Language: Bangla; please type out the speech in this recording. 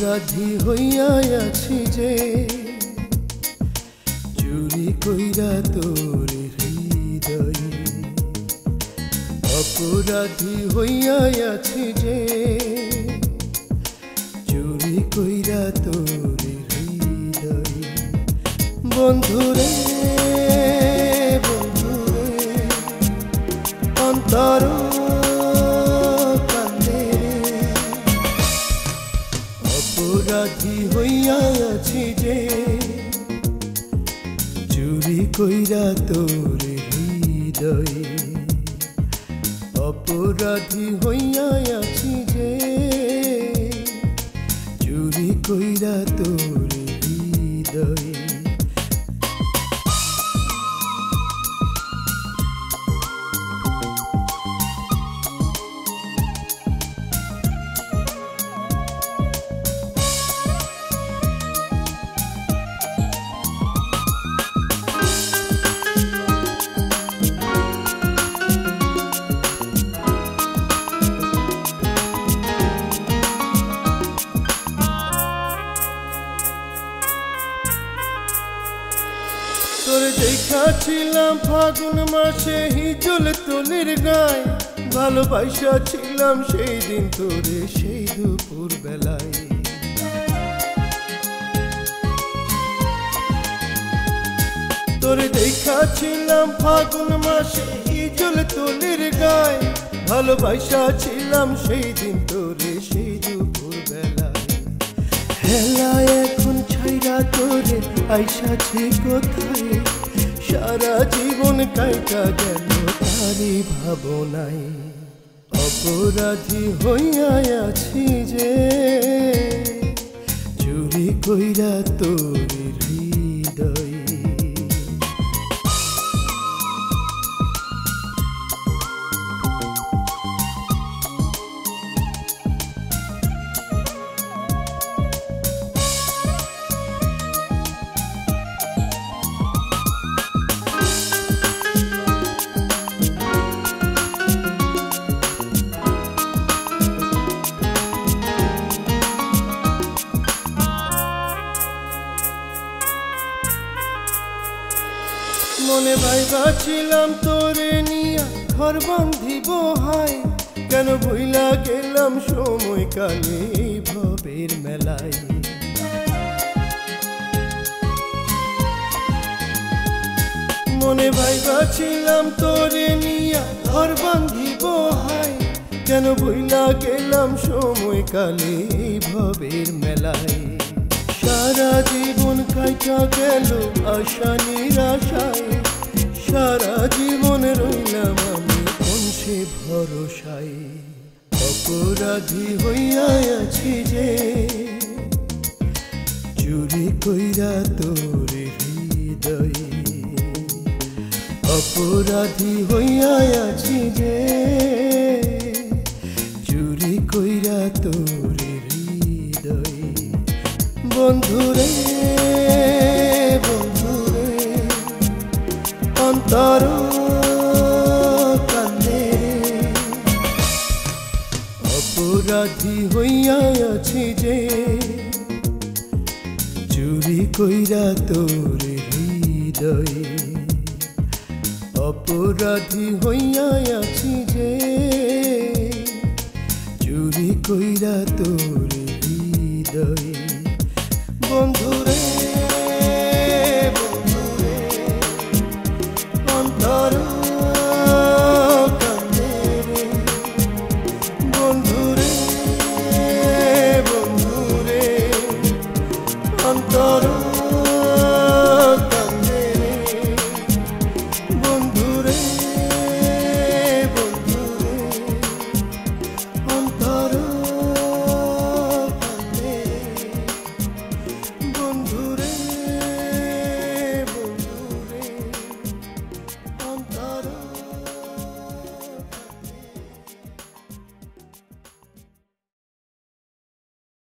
অপরাধী হইয়া আছি যে চুরি কইরা তোর হৃদয় অপরাধী হইয়া আছি যে চুরি কইরা তোর হৃদয় বন্ধুরে বন্ধুরে অন্তর অপরাধী হইয়া আছি যে চুরি কইরা তোর হৃদয় অপরাধী হইয়া আছি যে চুরি কইরা তোর হৃদয় তোর দেখাছিলাম ফাগুন মাসে হিজল তোলের গায়ে ভালোবাসা ছিলাম সেই দিন তোরে সেই দুপুর বেলায় তোর দেখাছিলাম ফাগুন মাসে হিজল তোলের গায়ে ভালোবাসা ছিলাম সেই দিন তোরে সেই দুপুর বেলায় হেলা এখন ছাইরা তোরে আইসাছি কোথায় সারা জীবন কাইটা গেল তারি ভাবনায় অপরাধী হইয়া আছি যে চুরি কইরা তোর হৃদয় মনে ভাইবাছিলাম তোরে নিয়া ঘর বাঁধিব হায় কেন ভুইলা গেলাম সময় কালে ভবের মেলায় মনে ভাইবাছিলাম তোরে নিয়া ঘর বাঁধিব হায় কেন ভুইলা গেলাম সময় কালে ভবের মেলায় সারা জীবন কাইটা গেল আশা নিরাশায় সারা জীবন রইলাম আমি কোন সে ভরসায় অপরাধী হইয়া আছি যে চুরি কইরা তোর হৃদয় অপরাধী হইয়া আছি যে চুরি কইরা তোর হৃদয় বন্ধুরে বন্ধুরে অন্তর কান্দে অপরাধী হইয়া আছি যে চুরি কইরা তোর হৃদয় অপরাধী হইয়া আছি যে চুরি কইরা তোর হৃদয় বন্ধুরে